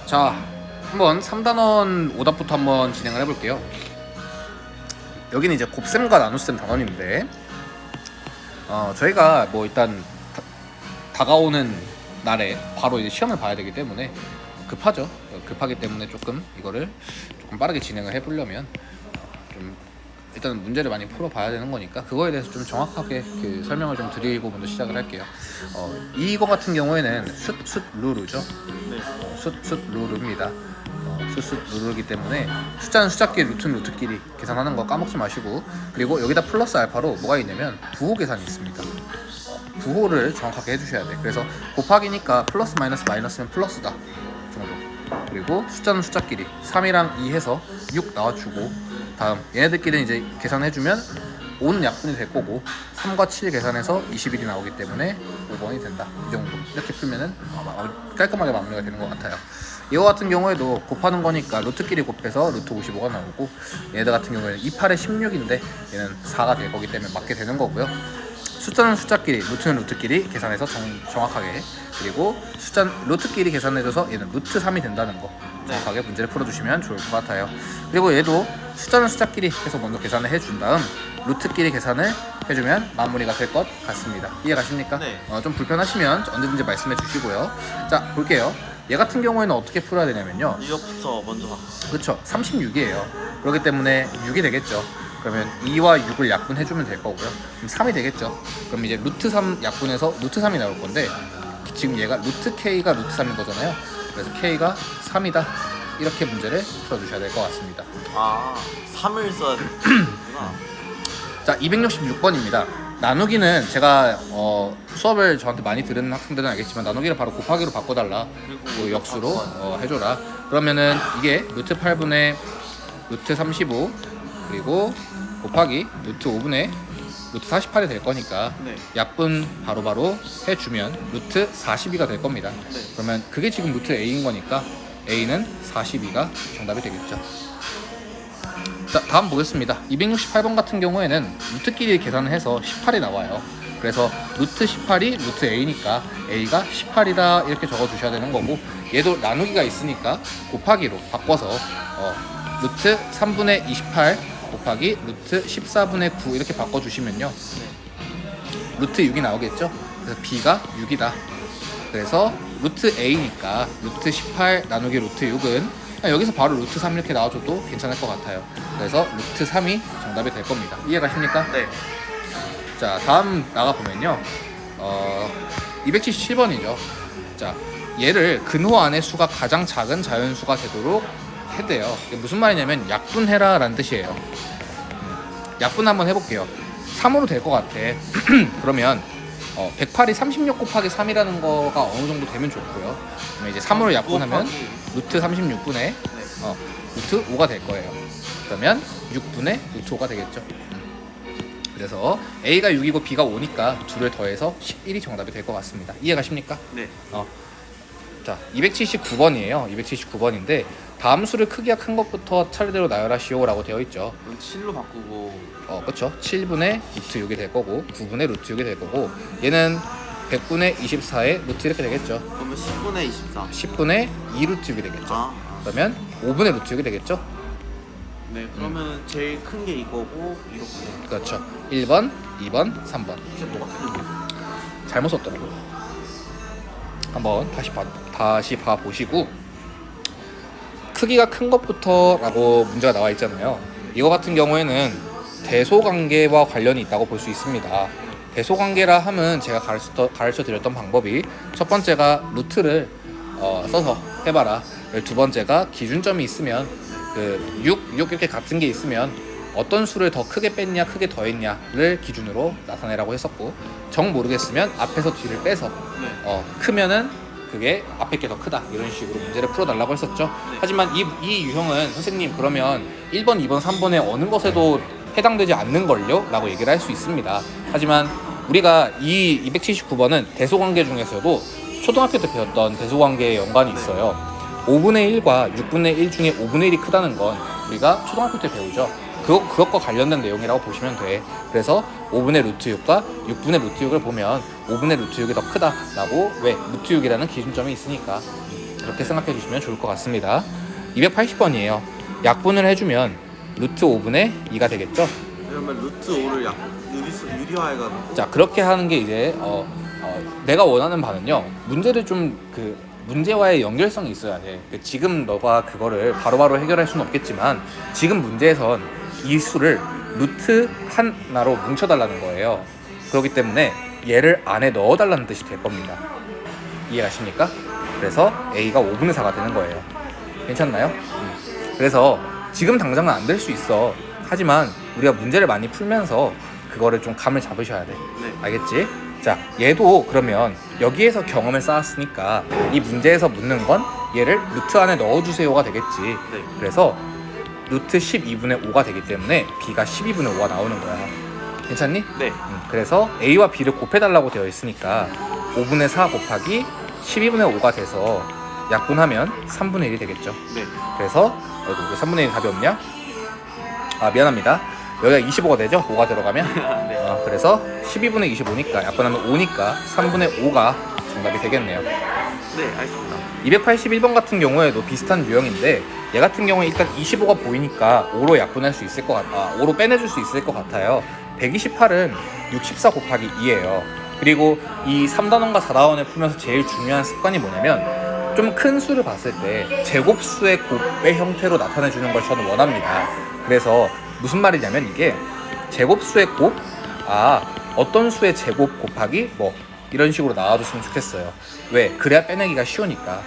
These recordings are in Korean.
자, 한번 3단원 오답부터 한번 진행을 해볼게요. 여기는 이제 곱셈과 나눗셈 단원인데 저희가 뭐 일단 다가오는 날에 바로 이제 시험을 봐야 되기 때문에 급하죠. 급하기 때문에 조금 이거를 조금 빠르게 진행을 해보려면 좀 일단은 문제를 많이 풀어봐야 되는 거니까 그거에 대해서 좀 정확하게 설명을 좀 드리고 먼저 시작을 할게요. 이거 같은 경우에는 숫루루죠. 숫루루입니다. 숫루루이기 때문에 숫자는 숫자끼리, 루트는 루트끼리 계산하는 거 까먹지 마시고, 그리고 여기다 플러스 알파로 뭐가 있냐면 부호 계산이 있습니다. 부호를 정확하게 해주셔야 돼. 그래서 곱하기니까 플러스 마이너스면 플러스다 정도. 그리고 숫자는 숫자끼리 3이랑 2 해서 6 나와주고, 다음 얘네들끼리 이제 계산해주면 5는 약분이 될 거고 3과 7 계산해서 21이 나오기 때문에 5번이 된다. 이 정도 이렇게 풀면은 깔끔하게 마무리가 되는 것 같아요. 이거 같은 경우에도 곱하는 거니까 루트끼리 곱해서 루트 55가 나오고, 얘네들 같은 경우에는 28에 16인데 얘는 4가 될 거기 때문에 맞게 되는 거고요. 숫자는 숫자끼리, 루트는 루트끼리 계산해서 정확하게, 그리고 숫자는 루트끼리 계산해줘서 얘는 루트 3이 된다는 거 정확하게 문제를 풀어주시면 좋을 것 같아요. 그리고 얘도 숫자는 숫자끼리 해서 먼저 계산을 해준 다음 루트끼리 계산을 해주면 마무리가 될 것 같습니다. 이해가십니까? 네. 좀 불편하시면 언제든지 말씀해 주시고요. 자, 볼게요. 얘 같은 경우에는 어떻게 풀어야 되냐면요, 이것부터 먼저 가. 그쵸, 36이에요 그렇기 때문에 6이 되겠죠. 그러면 2와 6을 약분해주면 될 거고요. 그럼 3이 되겠죠. 그럼 이제 루트 3 약분해서 루트 3이 나올 건데, 지금 얘가 루트 K가 루트 3인 거잖아요. 그래서 K가 3이다. 이렇게 문제를 풀어주셔야 될 것 같습니다. 3을 써야 되구나. 자, 266번입니다. 나누기는 제가 수업을 저한테 많이 들은 학생들은 알겠지만, 나누기를 바로 곱하기로 바꿔달라, 그리고 역수로 해줘라. 그러면은 이게 루트 8분의 루트 35 그리고 곱하기 루트 5분의 루트 48이 될 거니까, 네. 약분 바로바로 해주면 루트 42가 될 겁니다. 네. 그러면 그게 지금 루트 A인 거니까 A는 42가 정답이 되겠죠. 자, 다음 보겠습니다. 268번 같은 경우에는 루트끼리 계산을 해서 18이 나와요. 그래서 루트 18이 루트 A니까 A가 18이다 이렇게 적어주셔야 되는 거고, 얘도 나누기가 있으니까 곱하기로 바꿔서 루트 3분의 28 곱하기 루트 14분의 9 이렇게 바꿔주시면요, 루트 6이 나오겠죠. 그래서 B가 6이다. 그래서 루트 A니까 루트 18 나누기 루트 6은 여기서 바로 루트 3 이렇게 나와줘도 괜찮을 것 같아요. 그래서 루트 3이 정답이 될 겁니다. 이해가십니까? 네. 자, 다음 나가보면요, 277번이죠. 자, 얘를 근호 안의 수가 가장 작은 자연수가 되도록 해대요. 이게 무슨 말이냐면 약분해라 라는 뜻이에요. 약분 한번 해볼게요. 3으로 될 것 같아. 그러면 108이 36 곱하기 3이라는 거가 어느 정도 되면 좋고요. 그러면 이제 3으로 약분하면 루트 36분의 루트 5가 될 거예요. 그러면 6분의 루트 5가 되겠죠. 그래서 A가 6이고 B가 5니까 둘을 더해서 11이 정답이 될 것 같습니다. 이해가십니까? 네. 자, 279번이에요. 279번인데 다음 수를 크기가 큰 것부터 차례대로 나열하시오 라고 되어 있죠. 그럼 7로 바꾸고. 그쵸. 7분의 루트 6이 될 거고 9분의 루트 6이 될 거고, 얘는 100분의 24의 루트 이렇게 되겠죠. 그러면 10분의 24. 10분의 2 루트 6이 되겠죠. 그러면 5분의 루트 6이 되겠죠. 네. 그러면 제일 큰 게 이거고 이렇게. 그렇죠. 1번, 2번, 3번. 이제 뭐가 틀린 잘못 썼더라고요. 한번 다시 봐보시고, 크기가 큰 것부터 라고 문제가 나와 있잖아요. 이거 같은 경우에는 대소관계와 관련이 있다고 볼 수 있습니다. 대소관계라 함은 제가 가르쳐 드렸던 방법이, 첫 번째가 루트를 써서 해봐라, 두 번째가 기준점이 있으면 6 이렇게 같은 게 있으면 어떤 수를 더 크게 뺐냐 크게 더했냐를 기준으로 나타내라고 했었고, 정 모르겠으면 앞에서 뒤를 빼서 크면은 그게 앞에 게 더 크다 이런 식으로 문제를 풀어달라고 했었죠. 하지만 이 유형은 선생님 그러면 1번, 2번, 3번의 어느 것에도 해당되지 않는걸요? 라고 얘기를 할 수 있습니다. 하지만 우리가 이 279번은 대소관계 중에서도 초등학교 때 배웠던 대소관계의 연관이 있어요. 5분의 1과 6분의 1 중에 5분의 1이 크다는 건 우리가 초등학교 때 배우죠. 그것과 관련된 내용이라고 보시면 돼. 그래서 5분의 루트 6과 6분의 루트 6을 보면 5분의 루트 6이 더 크다라고, 왜? 루트 6이라는 기준점이 있으니까. 그렇게 생각해 주시면 좋을 것 같습니다. 280번이에요. 약분을 해주면 루트 5분의 2가 되겠죠. 왜냐면 루트 5를 유리화해가지고. 자, 그렇게 하는 게 이제 내가 원하는 바는요, 문제를 좀 문제와의 연결성이 있어야 돼. 지금 너가 그거를 바로바로 해결할 수는 없겠지만 지금 문제에선 이 수를 루트 하나로 뭉쳐달라는 거예요. 그렇기 때문에 얘를 안에 넣어달라는 뜻이 될 겁니다. 이해하십니까? 그래서 A가 5분의 4가 되는 거예요. 괜찮나요? 그래서 지금 당장은 안 될 수 있어. 하지만 우리가 문제를 많이 풀면서 그거를 좀 감을 잡으셔야 돼. 네. 알겠지? 자, 얘도 그러면 여기에서 경험을 쌓았으니까 이 문제에서 묻는 건 얘를 루트 안에 넣어주세요가 되겠지. 네. 그래서 루트 12분의 5가 되기 때문에 B가 12분의 5가 나오는 거야. 괜찮니? 네. 그래서 A와 B를 곱해달라고 되어 있으니까 5분의 4 곱하기 12분의 5가 돼서 약분하면 3분의 1이 되겠죠. 네. 그래서 왜 3분의 1 답이 없냐? 아, 미안합니다. 여기가 25가 되죠? 5가 들어가면. 네. 그래서 12분의 25니까 약분하면 5니까 3분의 5가 정답이 되겠네요. 네, 알겠습니다. 281번 같은 경우에도 비슷한 유형인데 얘 같은 경우에 일단 25가 보이니까 5로 약분할 수 있을 것 같아. 5로 빼내줄 수 있을 것 같아요. 128은 64 곱하기 2예요. 그리고 이 3단원과 4단원을 풀면서 제일 중요한 습관이 뭐냐면 좀 큰 수를 봤을 때 제곱수의 곱의 형태로 나타내주는 걸 저는 원합니다. 그래서 무슨 말이냐면 이게 제곱수의 곱, 어떤 수의 제곱 곱하기 뭐 이런 식으로 나와줬으면 좋겠어요. 왜? 그래야 빼내기가 쉬우니까.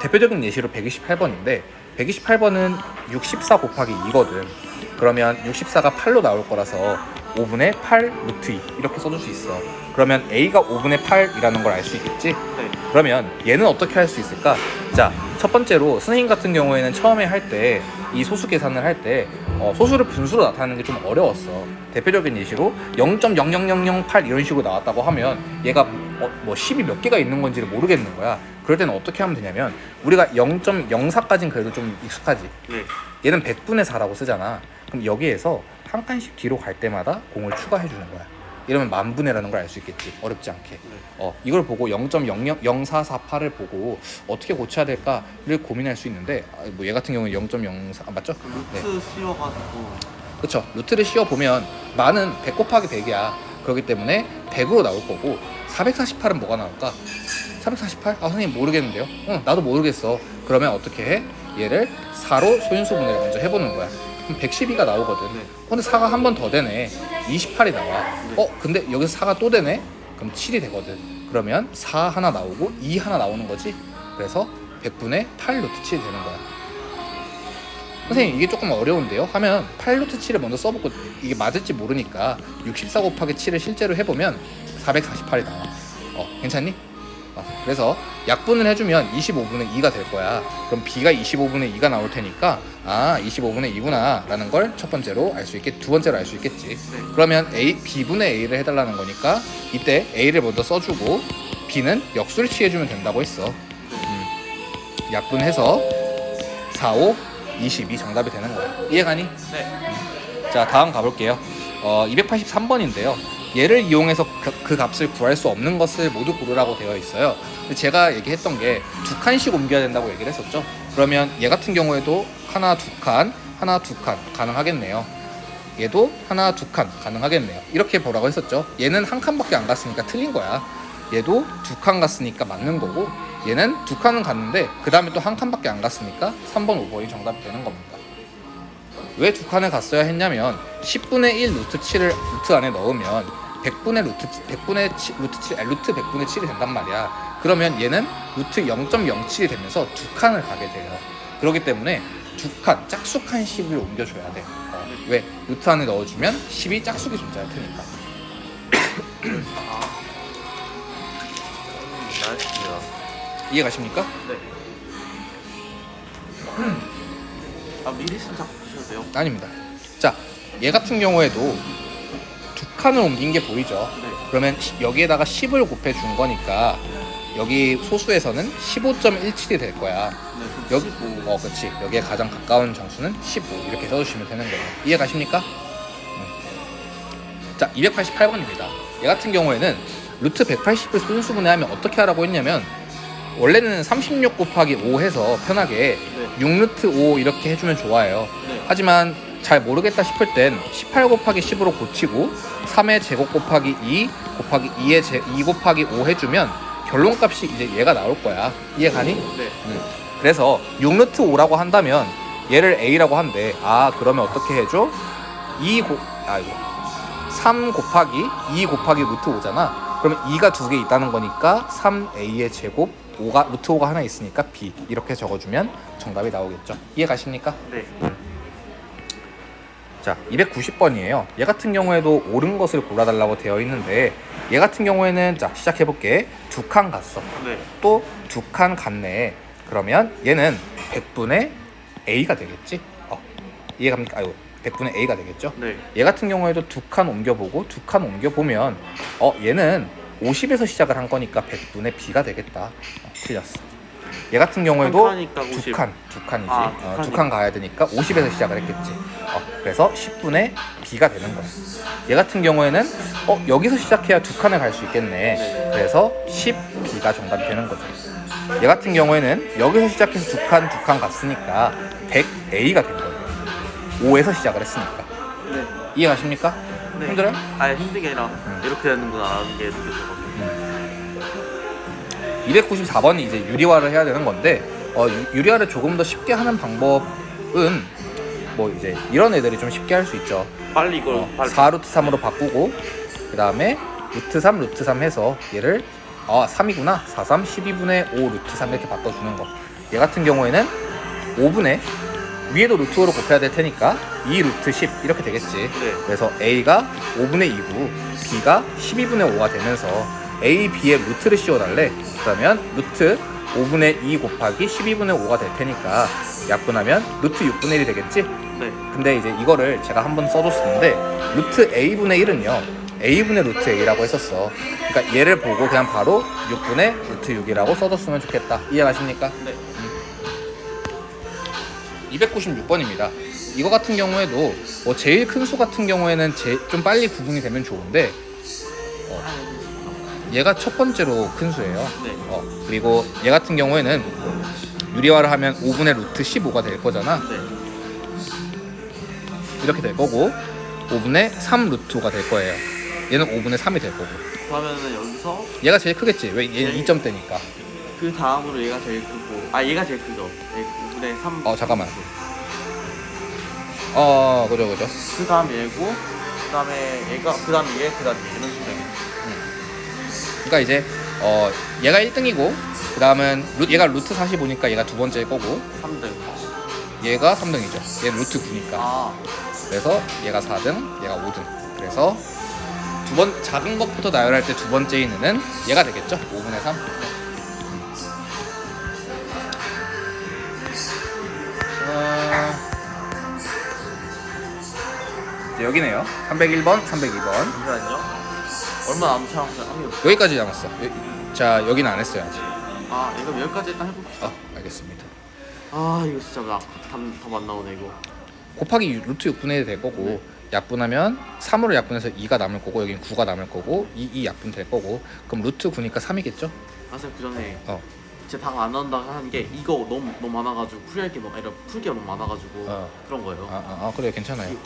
대표적인 예시로 128번인데 128번은 64 곱하기 2거든. 그러면 64가 8로 나올 거라서 5분의 8 루트 2 이렇게 써줄 수 있어. 그러면 A가 5분의 8이라는 걸 알 수 있겠지? 네. 그러면 얘는 어떻게 할 수 있을까? 자, 첫 번째로 선생님 같은 경우에는 처음에 할 때 이 소수 계산을 할 때 소수를 분수로 나타내는 게 좀 어려웠어. 대표적인 예시로 0.00008 이런 식으로 나왔다고 하면 얘가 뭐 10이 몇 개가 있는 건지를 모르겠는 거야. 그럴 때는 어떻게 하면 되냐면 우리가 0.04까지는 그래도 좀 익숙하지. 네. 얘는 100분의 4라고 쓰잖아. 그럼 여기에서 한 칸씩 뒤로 갈 때마다 공을 추가해 주는 거야. 이러면 만분의라는 걸 알 수 있겠지. 어렵지 않게. 이걸 보고 0.000448을 보고 어떻게 고쳐야 될까를 고민할 수 있는데 뭐 얘 같은 경우는 0.04 맞죠? 루트 씌워가지고. 그렇죠. 루트를 씌워 보면 만은 100 곱하기 100이야. 그렇기 때문에 100으로 나올 거고 448은 뭐가 나올까? 448? 선생님 모르겠는데요. 나도 모르겠어. 그러면 어떻게 해? 얘를 4로 소인수분해를 먼저 해보는 거야. 그럼 112가 나오거든. 네. 근데 4가 한 번 더 되네. 28이 나와. 근데 여기서 4가 또 되네? 그럼 7이 되거든. 그러면 4 하나 나오고 2 하나 나오는 거지. 그래서 100분의 8 루트 7이 되는 거야. 선생님 이게 조금 어려운데요? 하면 8 루트 7을 먼저 써보고 이게 맞을지 모르니까 64 곱하기 7을 실제로 해보면 448이 나와. 괜찮니? 그래서 약분을 해주면 25분의 2가 될 거야. 그럼 B가 25분의 2가 나올 테니까 25분의 2구나 라는 걸 첫 번째로 알 수 있겠, 두 번째로 알 수 있겠지. 네. 그러면 B분의 A를 해달라는 거니까 이때 A를 먼저 써주고 B는 역수를 취해주면 된다고 했어. 약분해서 4, 5, 22 정답이 되는 거야. 이해가니? 네. 자, 다음 가볼게요. 283번인데요. 얘를 이용해서 그 값을 구할 수 없는 것을 모두 고르라고 되어 있어요. 근데 제가 얘기했던 게 두 칸씩 옮겨야 된다고 얘기를 했었죠. 그러면 얘 같은 경우에도 하나, 두 칸, 하나, 두 칸 가능하겠네요. 얘도 하나, 두 칸 가능하겠네요. 이렇게 보라고 했었죠. 얘는 한 칸밖에 안 갔으니까 틀린 거야. 얘도 두 칸 갔으니까 맞는 거고, 얘는 두 칸은 갔는데 그 다음에 또 한 칸밖에 안 갔으니까 3번, 5번이 정답이 되는 겁니다. 왜 두 칸을 갔어야 했냐면 10분의 1 루트 7을 루트 안에 넣으면 100분의 루트 100분의 7이 된단 말이야. 그러면 얘는 루트 0.07이 되면서 두 칸을 가게 돼요. 그렇기 때문에 두 칸, 짝수칸 10을 옮겨줘야 돼. 왜? 루트 안에 넣어주면 10이 짝수기 존재할 테니까. 알겠습니다. 이해 가십니까? 네. 미리 순삭 보셔도 돼요? 아닙니다. 자, 얘 같은 경우에도 두 칸을 옮긴 게 보이죠? 네. 그러면 여기에다가 10을 곱해 준 거니까 여기 소수에서는 15.17이 될 거야. 네. 여기 15. 그렇지. 여기에 가장 가까운 정수는 15 이렇게 써주시면 되는 거예요. 이해 가십니까? 자, 288번입니다. 얘 같은 경우에는 루트 180을 소인수분해하면 어떻게 하라고 했냐면 원래는 36 곱하기 5 해서 편하게 네. 6루트 5 이렇게 해주면 좋아요. 네. 하지만 잘 모르겠다 싶을 땐 18 곱하기 10으로 고치고 3의 제곱 곱하기 2 곱하기 2 곱하기 5 해주면 결론값이 이제 얘가 나올 거야. 이해가니? 네. 그래서 6루트 5라고 한다면 얘를 A라고 한대. 아, 그러면 어떻게 해줘? 3 곱하기 2 곱하기 루트 5잖아. 그러면 2가 두 개 있다는 거니까 3A의 제곱 루트 5가 하나 있으니까 B 이렇게 적어주면 정답이 나오겠죠. 이해가십니까? 네. 자, 290번이에요. 얘 같은 경우에도 옳은 것을 골라달라고 되어 있는데 얘 같은 경우에는 자 시작해볼게. 두 칸 갔어. 네. 또 두 칸 갔네. 그러면 얘는 100분의 A가 되겠지? 이해갑니까? 100분의 A가 되겠죠? 네. 얘 같은 경우에도 두 칸 옮겨보고 두 칸 옮겨보면 얘는 50에서 시작을 한 거니까 100분의 B가 되겠다. 틀렸어. 얘 같은 경우에도 한 칸이니까 50. 두 칸이지. 아, 두 칸 가야 되니까 50에서 시작을 했겠지. 그래서 10분의 B가 되는 거야. 얘 같은 경우에는 여기서 시작해야 두 칸을 갈 수 있겠네. 네. 그래서 10B가 정답이 되는 거죠. 얘 같은 경우에는 여기서 시작해서 두 칸 갔으니까 100A가 된 거예요. 5에서 시작을 했으니까. 네. 이해가십니까? 네. 힘들어요? 아니 힘든 게 아니라 이렇게 되는구나 라는 게 느껴져가지고. 294번이 이제 유리화를 해야 되는 건데 유리화를 조금 더 쉽게 하는 방법은 뭐 이제 이런 애들이 좀 쉽게 할 수 있죠. 빨리 이걸 4루트 3으로 바꾸고 그 다음에 루트 3 해서 얘를 3이구나 4, 3, 12분의 5 루트 3 이렇게 바꿔주는 거. 얘 같은 경우에는 5분의 위에도 루트 5로 곱해야 될 테니까 2 루트 10 이렇게 되겠지. 네. 그래서 A가 5분의 2고 B가 12분의 5가 되면서 A, B의 루트를 씌워달래. 그러면 루트 5분의 2 곱하기 12분의 5가 될 테니까 약분하면 루트 6분의 1이 되겠지? 네. 근데 이제 이거를 제가 한번 써줬었는데 루트 A분의 1은요 A분의 루트 A라고 했었어. 그러니까 얘를 보고 그냥 바로 6분의 루트 6이라고 써줬으면 좋겠다. 이해가십니까? 네. 296번입니다. 이거 같은 경우에도 제일 큰 수 같은 경우에는 좀 빨리 구분이 되면 좋은데 얘가 첫 번째로 큰 수예요. 네. 그리고 얘 같은 경우에는 유리화를 하면 5분의 루트 15가 될 거잖아. 네. 이렇게 될 거고 5분의 3 루트 5가 될 거예요. 얘는 5분의 3이 될 거고. 그러면은 여기서 얘가 제일 크겠지. 왜? 얘는 제일- 2점대니까. 그 다음으로 얘가 제일 크고 얘가 제일 크죠. 5분의 3. 잠깐만. 그죠. 그 다음 얘고 그 다음에 얘가 그 다음 얘 그 다음 이런 식으로. 그러니까 이제 얘가 1등이고 그 다음은 얘가 루트 45니까 얘가 두 번째일 거고 3등. 얘가 3등이죠. 얘는 루트 9니까. 그래서 얘가 4등, 얘가 5등. 그래서 작은 것부터 나열할 때 두 번째 있는 얘가 되겠죠. 5분의 3. 이제 여기네요. 301번, 302번. 잠시만요. 얼마 남지 않았어요? 여기까지 남았어. 자, 여기는 안 했어요 아직. 이거 여기까지 일단 해봅시다. 알겠습니다. 이거 진짜 답안 나오네 이거. 곱하기 루트 6분의 1이 될 거고 약분하면 3으로 약분해서 2가 남을 거고 여긴 9가 남을 거고 2 약분 될 거고 그럼 루트 9니까 3이겠죠? 선생님 그 전에 어. 제 답 안 나온다고 하는 게 이거 너무 많아가지고 풀기가 너무 많아가지고 그런 거예요. 그래요. 괜찮아요.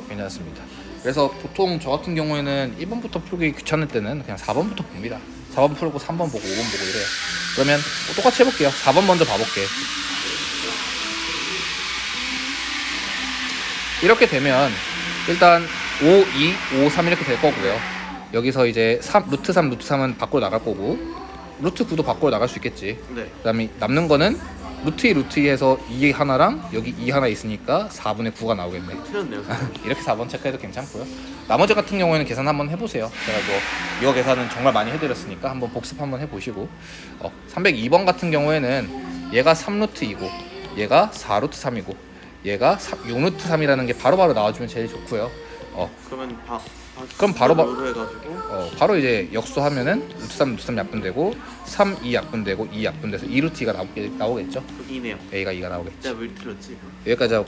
괜찮습니다. 그래서 보통 저 같은 경우에는 1번부터 풀기 귀찮을 때는 그냥 4번부터 봅니다. 4번 풀고 3번 보고 5번 보고 이래요. 그러면 똑같이 해볼게요. 4번 먼저 봐볼게. 이렇게 되면 일단 5, 2, 5, 3 이렇게 될 거고요. 여기서 이제 루트 3은 밖으로 나갈 거고 루트 9도 밖으로 나갈 수 있겠지. 네. 그 다음에 남는 거는 루트 2, 루트 2에서 2 하나랑 여기 2 하나 있으니까 4분의 9가 나오겠네. 틀렸네요. 이렇게 4번 체크해도 괜찮고요. 나머지 같은 경우에는 계산 한번 해보세요. 제가 이거 계산은 정말 많이 해드렸으니까 한번 복습 한번 해보시고 302번 같은 경우에는 얘가 3루트 2고 얘가 4루트 3이고 얘가 6루트 3이라는 게 바로바로 나와주면 제일 좋고요. 그러면 그럼 바로 해가지고 바로 이제 역수하면은 루트 3 약분되고 3, 2 약분되고 2 약분돼서 2루트 2가 나오겠죠. 이네요. A가 2가 나오겠죠. 내가 왜 틀렸지? 여기까지 하고